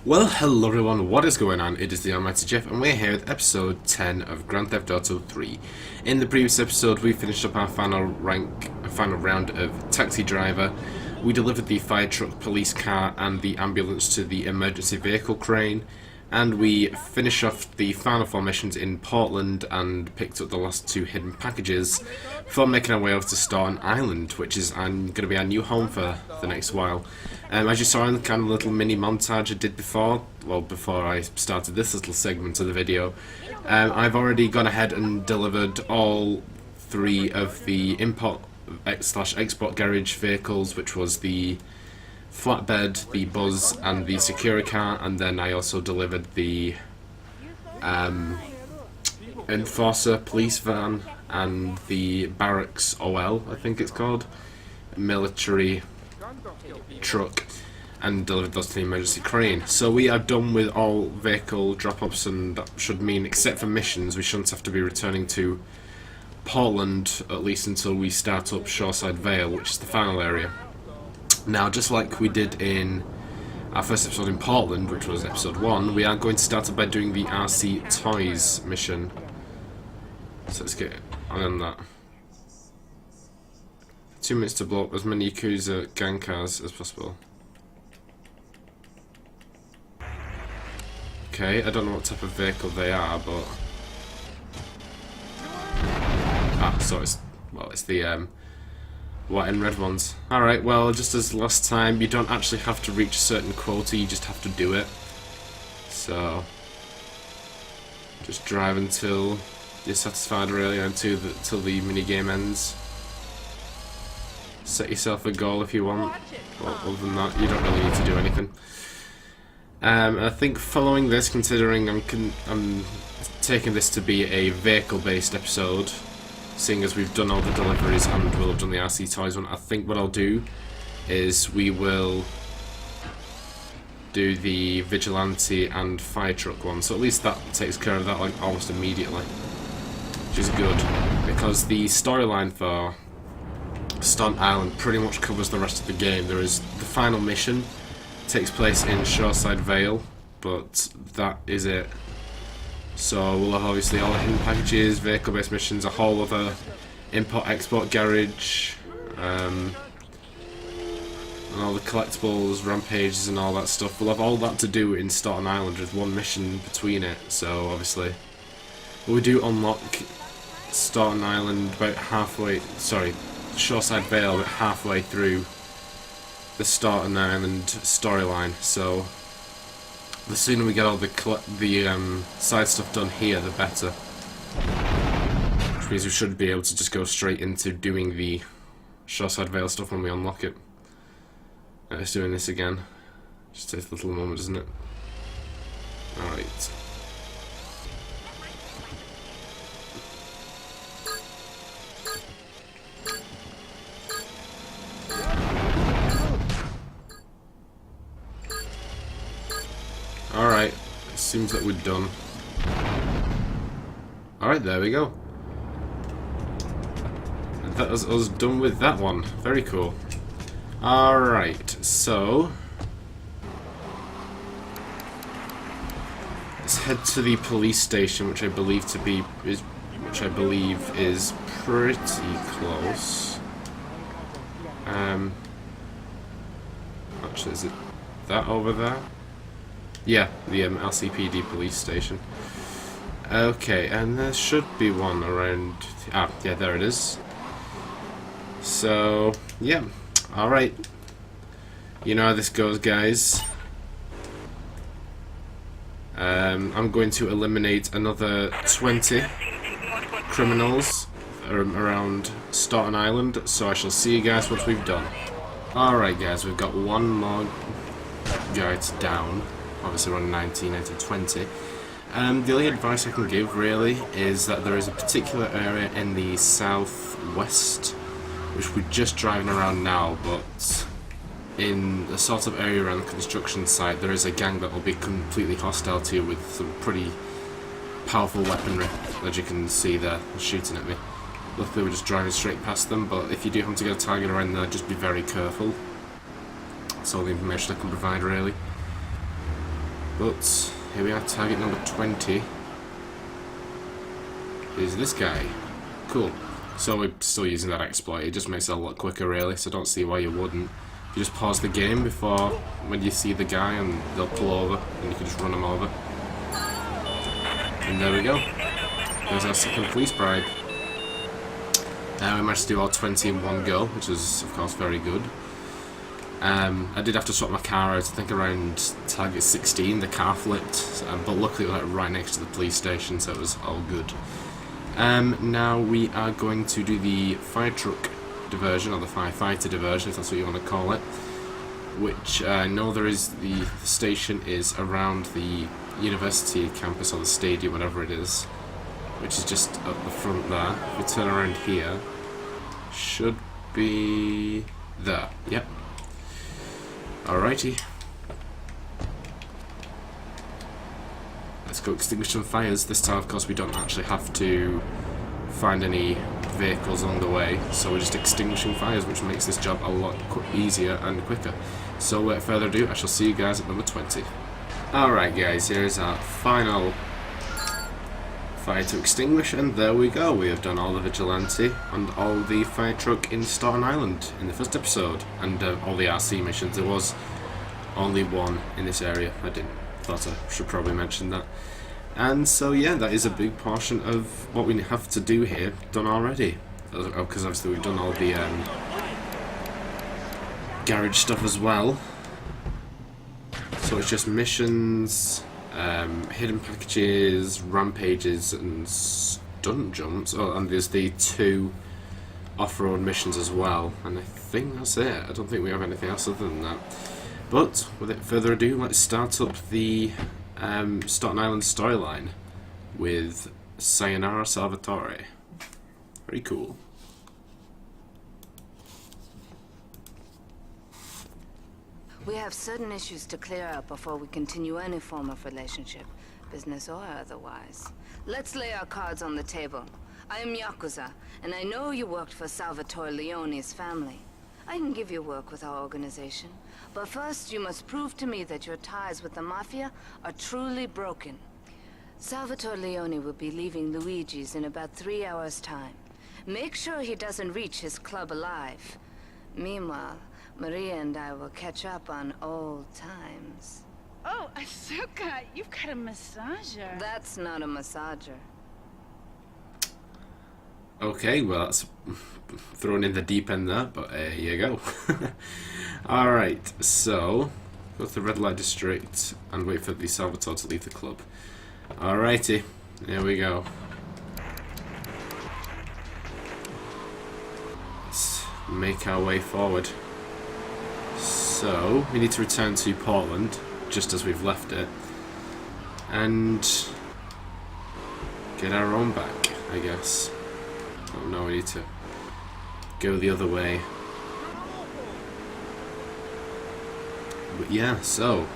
Well, hello everyone, what is going on? It is TheAlmightyGeoff and we're here with episode 10 of Grand Theft Auto 3. In the previous episode we finished up our final round of Taxi Driver. We delivered the fire truck, police car and the ambulance to the emergency vehicle crane, and we finished off the final 4 missions in Portland and picked up the last 2 hidden packages before making our way over to Staunton Island, which is going to be our new home for the next while. As you saw in the kind of little mini montage I did before I started this little segment of the video, I've already gone ahead and delivered all 3 of the import/export garage vehicles, which was the Flatbed, the Buzz and the Securicar, and then I also delivered the Enforcer police van and the Barracks OL, I think it's called, military truck, and delivered those to the emergency crane. So we are done with all vehicle drop-offs, and that should mean, except for missions, we shouldn't have to be returning to Portland, at least until we start up Shoreside Vale, which is the final area. Now, just like we did in our first episode in Portland, which was episode 1, we are going to start by doing the RC Toys mission. So let's get on that. 2 minutes to blow up as many Yakuza gang cars as possible. Okay, I don't know what type of vehicle they are, but... so it's the white and red ones. Alright, well, just as last time, you don't actually have to reach a certain quota, you just have to do it. So, just drive until you're satisfied, really, until the minigame ends. Set yourself a goal if you want, but other than that, you don't really need to do anything. I think following this, considering I'm taking this to be a vehicle-based episode, seeing as we've done all the deliveries and we'll have done the RC Toys one, I think what I'll do is we will do the Vigilante and Fire Truck one, so at least that takes care of that like almost immediately, which is good, because the storyline for Staunton Island pretty much covers the rest of the game. There is the final mission, takes place in Shoreside Vale, but that is it. So we'll have obviously all the hidden packages, vehicle-based missions, a whole other import-export garage, and all the collectibles, rampages and all that stuff. We'll have all that to do in Staunton Island with 1 mission between it, so obviously we do unlock Staunton Island about halfway, sorry, Shoreside Vale about halfway through the Staunton Island storyline, so the sooner we get all the side stuff done here, the better. Which means we should be able to just go straight into doing the Shoreside Vale stuff when we unlock it. It's doing this again. Just takes a little moment, doesn't it? Alright. Alright, it seems that we're done. Alright, there we go. And that was us done with that one. Very cool. Alright, so let's head to the police station, which I believe is pretty close. Actually, is it that over there? Yeah, the LCPD police station. Okay, and there should be one around... yeah, there it is. So, yeah. Alright. You know how this goes, guys. I'm going to eliminate another 20 criminals around Staunton Island, so I shall see you guys once we've done. Alright, guys, we've got 1 more guy to down. Obviously we're on 19 out of 20. The only advice I can give really is that there is a particular area in the southwest which we're just driving around now, but in the sort of area around the construction site there is a gang that will be completely hostile to you with some pretty powerful weaponry, as you can see there, shooting at me. Luckily we're just driving straight past them, but if you do happen to get a target around there, just be very careful. That's all the information I can provide really. But here we are, target number 20 is this guy. Cool. So we're still using that exploit. It just makes it a lot quicker, really, so I don't see why you wouldn't. You just pause the game before, when you see the guy, and they'll pull over, and you can just run them over. And there we go. There's our second police bribe. We managed to do all 20 in one go, which is, of course, very good. I did have to swap my car out, I think around target 16, the car flipped, but luckily it was like right next to the police station, so it was all good. Now we are going to do the fire truck diversion, or the firefighter diversion, if that's what you want to call it. Which I know there is, the station is around the university campus, or the stadium, whatever it is. Which is just up the front there. If we turn around here, should be there. Yep. Alrighty. Let's go extinguish some fires. This time, of course, we don't actually have to find any vehicles along the way, so we're just extinguishing fires, which makes this job a lot easier and quicker. So without further ado, I shall see you guys at number 20. Alright guys, here's our final fire to extinguish, and there we go. We have done all the vigilante and all the fire truck in Staunton Island in the first episode, and all the RC missions. There was only one in this area. Thought I should probably mention that. And so yeah, that is a big portion of what we have to do here done already, because obviously we've done all the garage stuff as well. So it's just missions, hidden packages, rampages, and stunt jumps. Oh, and there's the 2 off-road missions as well. And I think that's it. I don't think we have anything else other than that. But without further ado, let's start up the Staunton Island storyline with Sayonara Salvatore. Very cool. We have certain issues to clear up before we continue any form of relationship, business or otherwise. Let's lay our cards on the table. I am Yakuza, and I know you worked for Salvatore Leone's family. I can give you work with our organization, but first you must prove to me that your ties with the Mafia are truly broken. Salvatore Leone will be leaving Luigi's in about 3 hours' time. Make sure he doesn't reach his club alive. Meanwhile, Maria and I will catch up on old times. Oh, Asuka, you've got a massager. That's not a massager. Okay, well that's thrown in the deep end there, but here you go. Alright, so go to the red light district and wait for the Salvatore to leave the club. Alrighty, here we go. Let's make our way forward. So, we need to return to Portland, just as we've left it, and get our own back, I guess. Oh no, we need to go the other way. But yeah, so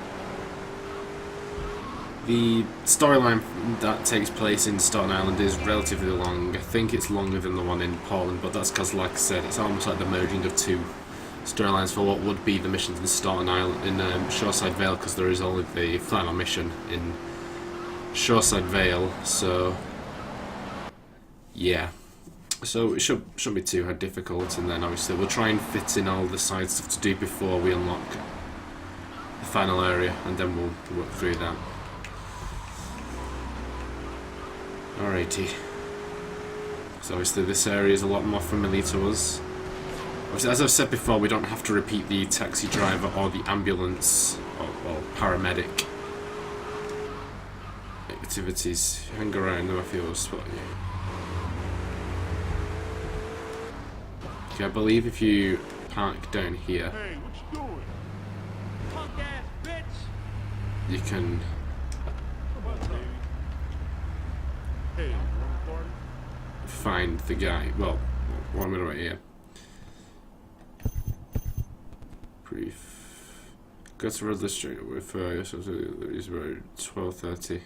the storyline that takes place in Staunton Island is relatively long. I think it's longer than the one in Portland, but that's because, like I said, it's almost like the merging of 2 storylines for what would be the missions in Staunton Island, in Shoreside Vale, because there is only the final mission in Shoreside Vale. So yeah. So it shouldn't be too difficult, and then obviously we'll try and fit in all the side stuff to do before we unlock the final area, and then we'll work through that. Alrighty. So obviously this area is a lot more familiar to us. Obviously, as I've said before, we don't have to repeat the taxi driver or the ambulance or paramedic activities. Hang around them, I feel will spot you. Okay, I believe if you park down here, Hey, what you doing? Punk ass bitch! you can Come on, baby. Hey, you want to party? find the guy. Well, 1 minute right here. Brief. Go to Red District with it's about 12:30.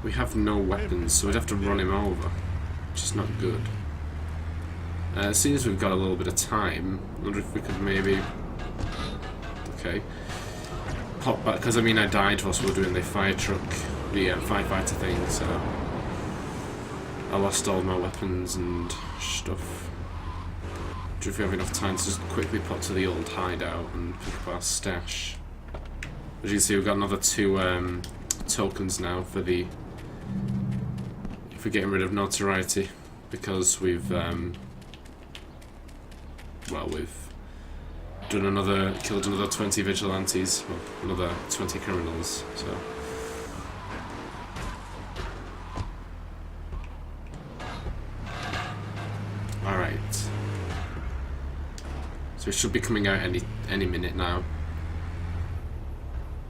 We have no weapons, so we'd have to run him over, which is not good. As soon as we've got a little bit of time, I wonder if we could maybe Okay. Pop back, because I mean I died whilst we were doing the fire truck, the firefighter thing, so I lost all my weapons and stuff. Do we have enough time to just quickly pop to the old hideout and pick up our stash? As you can see, we've got another 2 tokens now for getting rid of notoriety, because we've killed another 20 vigilantes, well, another 20 criminals, so. Alright. So it should be coming out any minute now.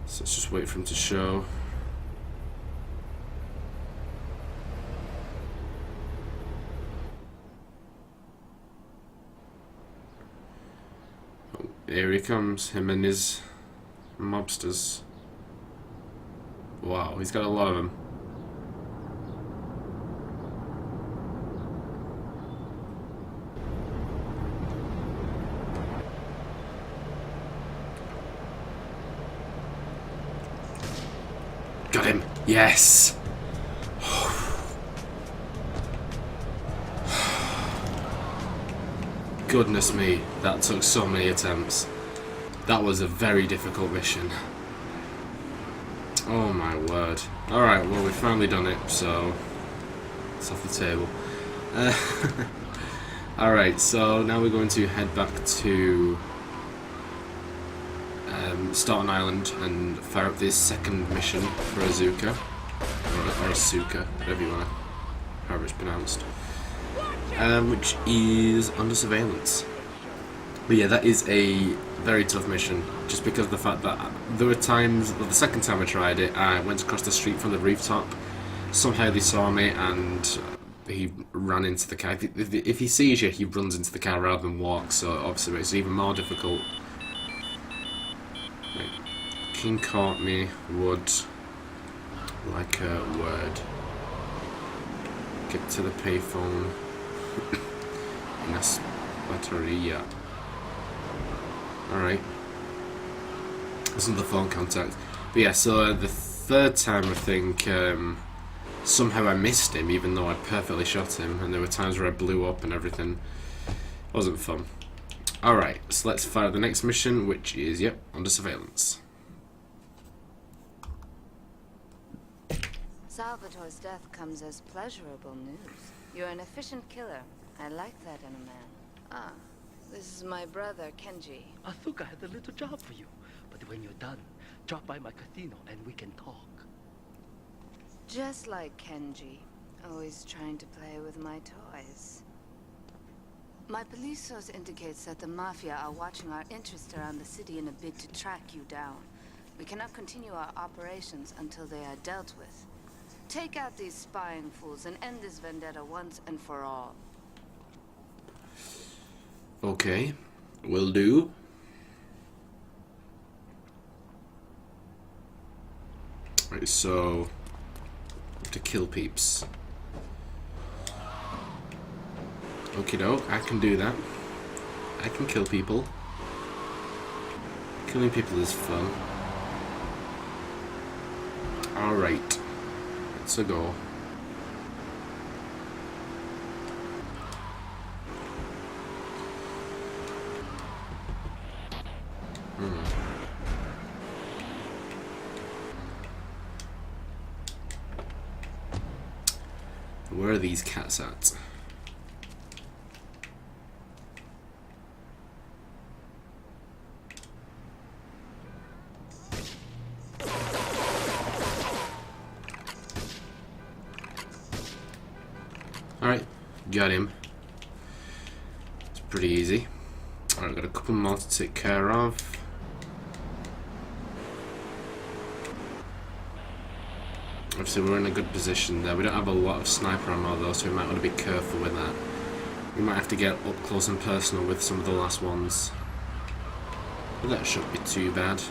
So let's just wait for him to show. Here he comes, him and his mobsters. Wow, he's got a lot of them. Got him! Yes! Goodness me, that took so many attempts. That was a very difficult mission. Oh my word. Alright, well we've finally done it, so it's off the table. Alright, so now we're going to head back to Staunton Island and fire up this second mission for Asuka. Or Asuka, whatever you want to, however it's pronounced. Which is under surveillance. But yeah, that is a very tough mission, just because of the fact that there were times, well, the second time I tried it, I went across the street from the rooftop, somehow they saw me and he ran into the car. If he sees you, he runs into the car rather than walks, so obviously it makes it even more difficult. Right. King caught me, would like a word. Get to the payphone. In a batteria. Alright. That's another phone contact. But yeah, so the third time I think somehow I missed him, even though I perfectly shot him, and there were times where I blew up and everything. Wasn't fun. Alright, so let's fire the next mission, which is, yep, under surveillance. Salvatore's death comes as pleasurable news. You're an efficient killer. I like that in a man. Ah, this is my brother, Kenji. Asuka has a little job for you. But when you're done, drop by my casino and we can talk. Just like Kenji. Always trying to play with my toys. My police source indicates that the Mafia are watching our interests around the city in a bid to track you down. We cannot continue our operations until they are dealt with. Take out these spying fools and end this vendetta once and for all. Okay, will do. Right, so have to kill peeps. Okie doke, I can do that. I can kill people. Killing people is fun. Alright, let's go. Where are these cats at? Alright, got him. It's pretty easy. Alright, got a couple more to take care of. Obviously we're in a good position there. We don't have a lot of sniper ammo though, so we might want to be careful with that. We might have to get up close and personal with some of the last ones. But that shouldn't be too bad.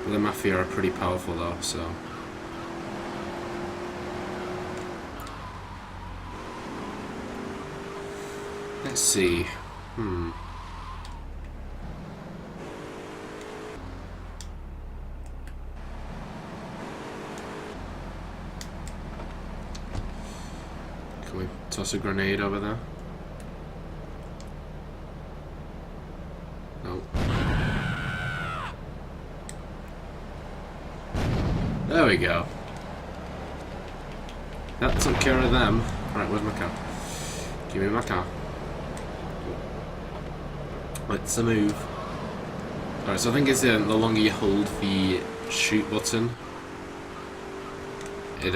But the Mafia are pretty powerful though, so... Let's see. toss a grenade over there? No. There we go. That took care of them. Right, where's my car? Give me my car. Let's move. Alright, so I think it's the longer you hold the shoot button, it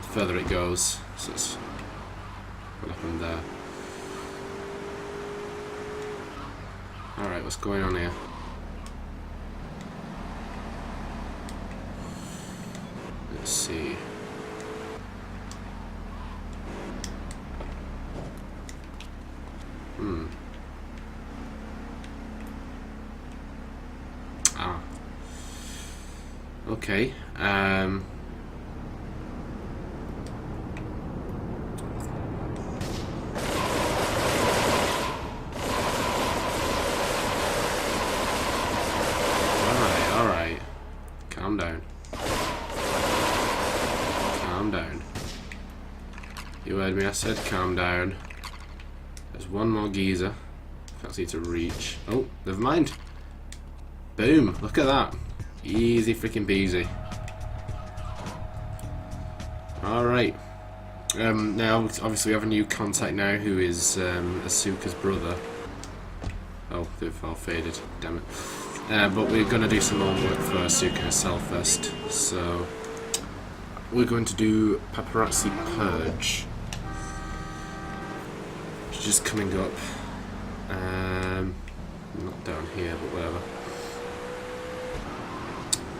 further it goes. So it's what happened there. Alright, what's going on here? Let's see. Ah. Okay. Alright. Calm down. Calm down. You heard me, I said calm down. There's one more geezer. Fancy to reach. Oh, never mind. Boom, look at that. Easy freaking peasy. Alright. Now, obviously we have a new contact now who is Asuka's brother. Oh, they've all faded, damn it. But we're going to do some more work for Asuka herself first. So, we're going to do Paparazzi Purge. She's just coming up. Not down here, but whatever.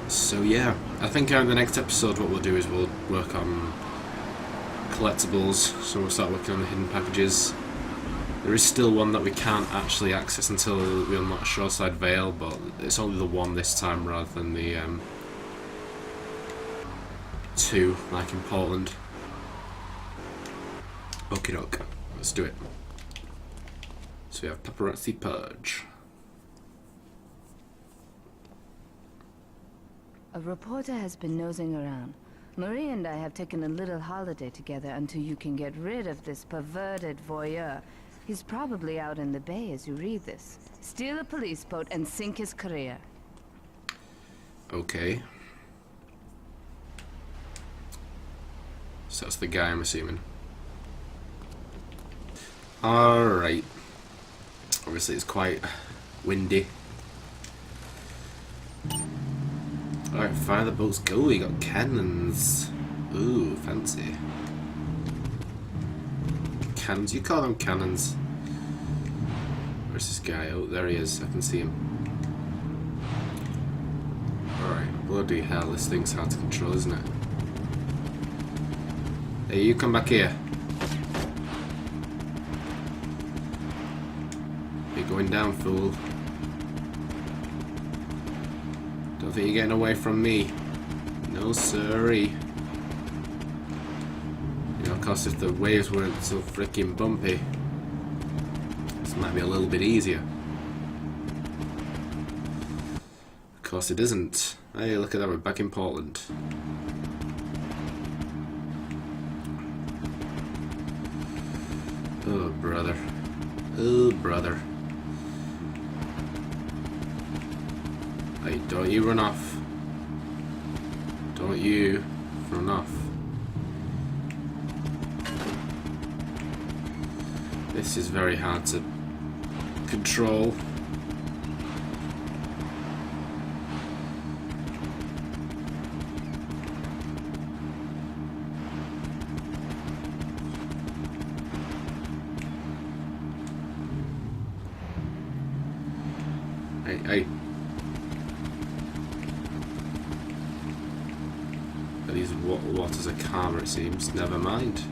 So yeah, I think in the next episode what we'll do is we'll work on collectibles, so we'll start working on the hidden packages. There is still one that we can't actually access until we unlock Shoreside Vale, but it's only the one this time rather than the two, like in Portland. Okie doke, let's do it. So we have Paparazzi Purge. A reporter has been nosing around. Marie and I have taken a little holiday together until you can get rid of this perverted voyeur. He's probably out in the bay as you read this. Steal a police boat and sink his career. Okay. So that's the guy, I'm assuming. Alright. Obviously it's quite windy. Alright, fire the boats go. We got cannons. Ooh, fancy. Cannons, you call them cannons. Where's this guy? Oh, there he is. I can see him. Alright, bloody hell, this thing's hard to control, isn't it? Hey, you come back here. You're going down, fool. Don't think you're getting away from me. No siree. You know, of course, if the waves weren't so freaking bumpy, this might be a little bit easier. Of course it isn't. Hey, look at that, we're back in Portland. Oh, brother. Oh, brother. Hey, don't you run off. Don't you run off. This is very hard to control. Hey. These waters are calmer, it seems. Never mind.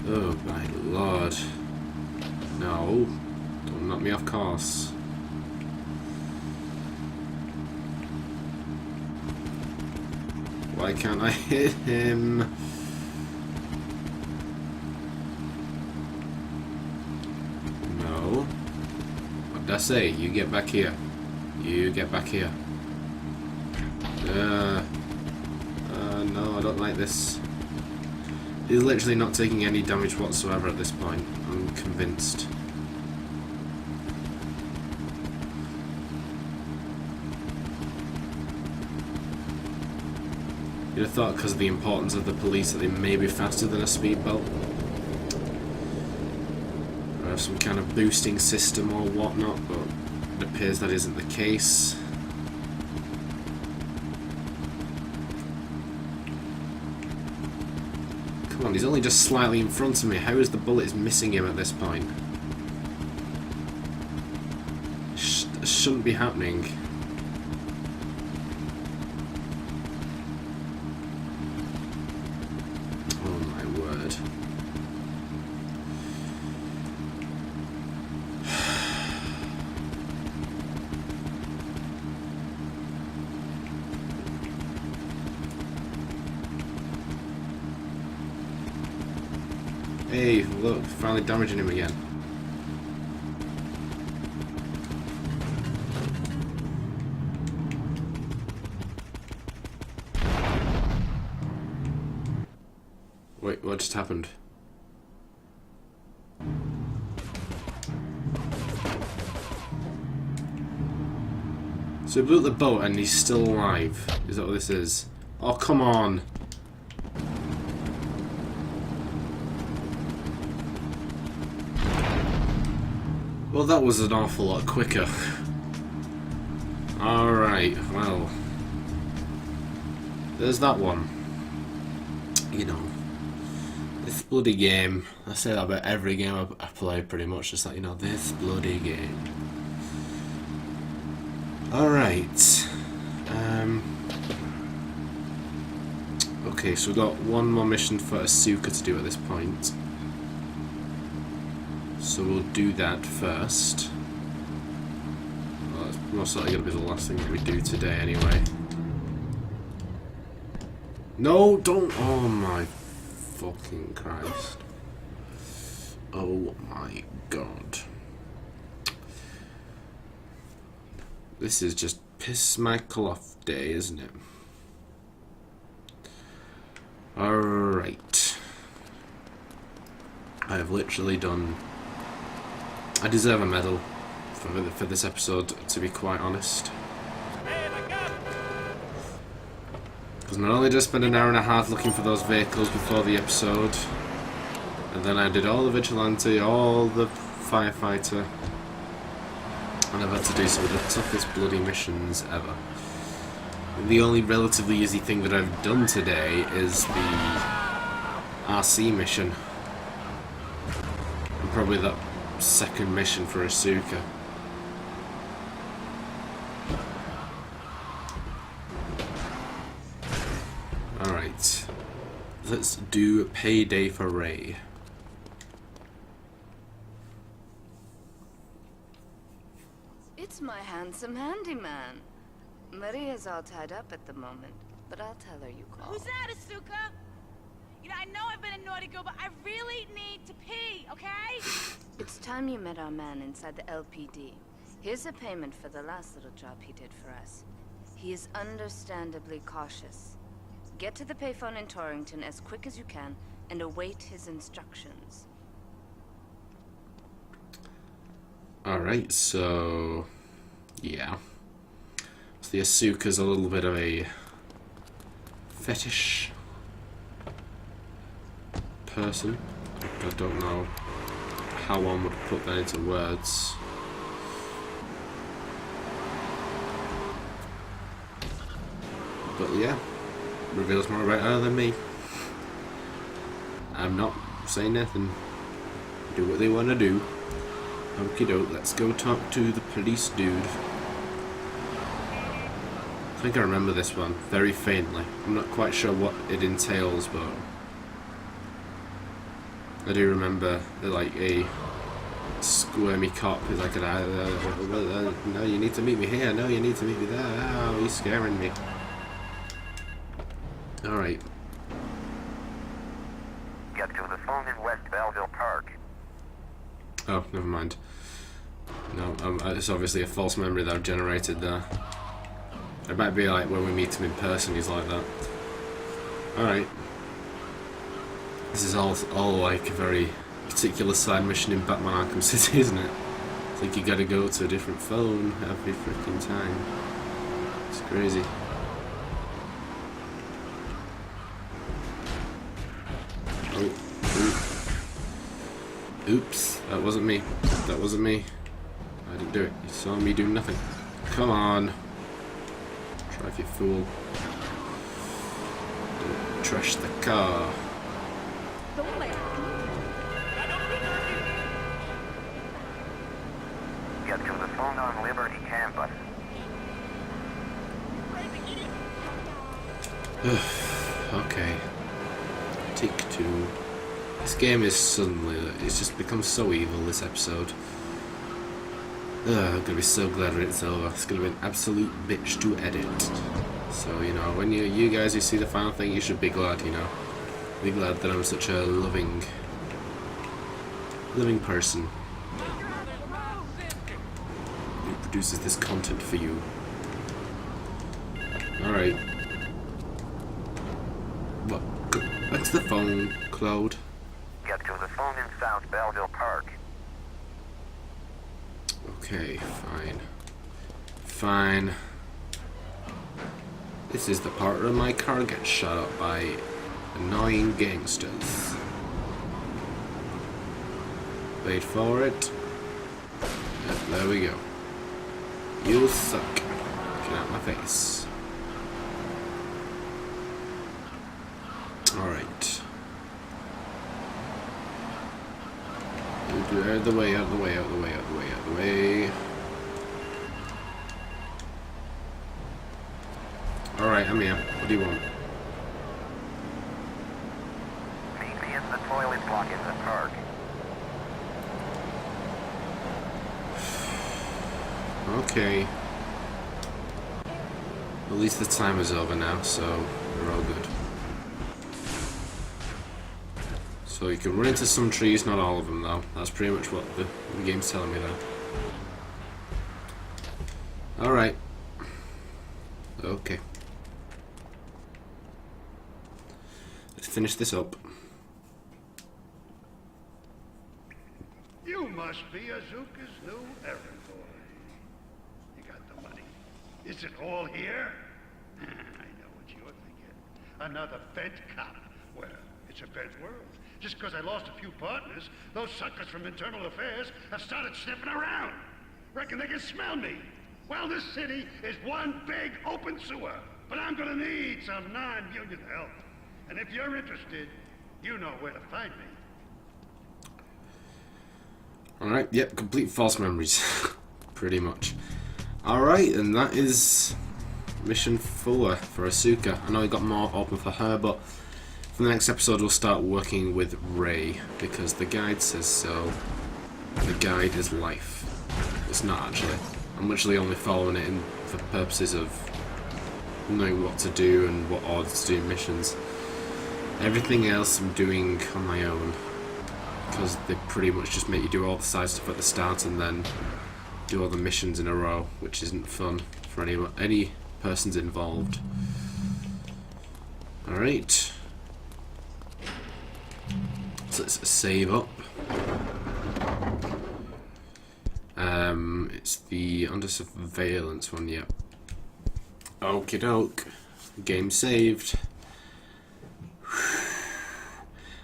Oh my lord. No. Don't knock me off course. Why can't I hit him? No. What did I say? You get back here. You get back here. No, I don't got like this. He's literally not taking any damage whatsoever at this point. I'm convinced. You'd have thought because of the importance of the police that they may be faster than a speedboat. Or have some kind of boosting system or whatnot, but it appears that isn't the case. Come on, he's only just slightly in front of me. How is the bullet missing him at this point? Shouldn't be happening. Hey, look, finally damaging him again. Wait, what just happened? So he blew up the boat and he's still alive. Is that what this is? Oh, come on! Well, that was an awful lot quicker. Alright, well. There's that one. You know. This bloody game. I say that about every game I play pretty much. Just like, you know, this bloody game. Alright. Okay, so we've got one more mission for Asuka to do at this point. So we'll do that first. Well, that's most likely going to be the last thing that we do today anyway. No, don't! Oh my fucking Christ. Oh my God. This is just piss my cloth day, isn't it? Alright. I have literally done... I deserve a medal for this episode, to be quite honest. Because not only did I spend an hour and a half looking for those vehicles before the episode, and then I did all the vigilante, all the firefighter, and I've had to do some of the toughest bloody missions ever. And the only relatively easy thing that I've done today is the RC mission. And probably that second mission for Asuka. Alright. Let's do Payday for Ray. It's my handsome handyman. Maria's all tied up at the moment, but I'll tell her you called. Who's that, Asuka? You know, I know I've been a naughty girl, but I really need to pee, okay? It's time you met our man inside the LPD. Here's a payment for the last little job he did for us. He is understandably cautious. Get to the payphone in Torrington as quick as you can and await his instructions. Alright, so... yeah. So the Asuka's a little bit of a... fetish... person. I don't know how one would put that into words. But yeah, reveals more about her than me. I'm not saying nothing. Do what they want to do. Okie doke, let's go talk to the police dude. I think I remember this one very faintly. I'm not quite sure what it entails, but I do remember like a squirmy cop is like, no, you need to meet me here, no, you need to meet me there, oh, he's scaring me. Alright. Get to the phone in West Belleville Park. Oh, never mind. No, it's obviously a false memory that I've generated there. It might be like when we meet him in person, he's like that. Alright. This is all like a very particular side mission in Batman Arkham City, isn't it? It's like you gotta go to a different phone every freaking time. It's crazy. Oh, oops, that wasn't me. That wasn't me. I didn't do it. You saw me do nothing. Come on. Drive, you fool. Don't trash the car. Get to the phone on Liberty campus. Okay. Take 2. This game is suddenly, it's just become so evil this episode. I'm gonna be so glad when it's over. It's gonna be an absolute bitch to edit. So, you know, when you guys who see the final thing, you should be glad, you know. Be glad that I'm such a loving person who produces this content for you. Alright. What? Go back to the phone, Claude. Get to the phone in South Belleville Park. Okay, fine. Fine. This is the part where my car gets shot up by annoying gangsters. Wait for it. Yep, there we go. You suck. Get out my face. Alright. Out of the way, out of the way, out of the way, out of the way, out of the way. Alright, I'm here. What do you want? Meet me in the toilet block in the park. Okay. At least the time is over now, so we're all good. So you can run into some trees, not all of them though. That's pretty much what the game's telling me there. Alright. Okay. Let's finish this up. You must be Asuka's new errand boy. You got the money. Is it all here? I know what you're thinking. Another Fed cop. Well, it's a Fed world. Just because I lost a few partners, those suckers from Internal Affairs have started sniffing around. Reckon they can smell me. Well, this city is one big open sewer. But I'm gonna need some non-union help. And if you're interested, you know where to find me. Alright, yep, complete false memories. Pretty much. Alright, and that is mission 4 for Asuka. I know we got more open for her, but for the next episode we'll start working with Ray, because the guide says so. The guide is life. It's not actually. I'm literally only following it in for purposes of knowing what to do and what order to do missions. Everything else I'm doing on my own, because they pretty much just make you do all the side stuff at the start and then do all the missions in a row, which isn't fun for any persons involved. Alright. So let's save up. It's the under surveillance one, yep. Okie doke. Game saved.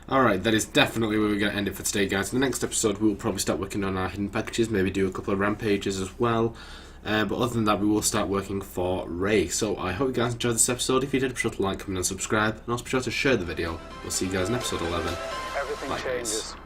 Alright, that is definitely where we're going to end it for today, guys. In the next episode, we'll probably start working on our hidden packages, maybe do a couple of rampages as well. But other than that, we will start working for Ray. So I hope you guys enjoyed this episode. If you did, be sure to like, comment, and subscribe. And also be sure to share the video. We'll see you guys in episode 11. Everything Bye, changes. guys.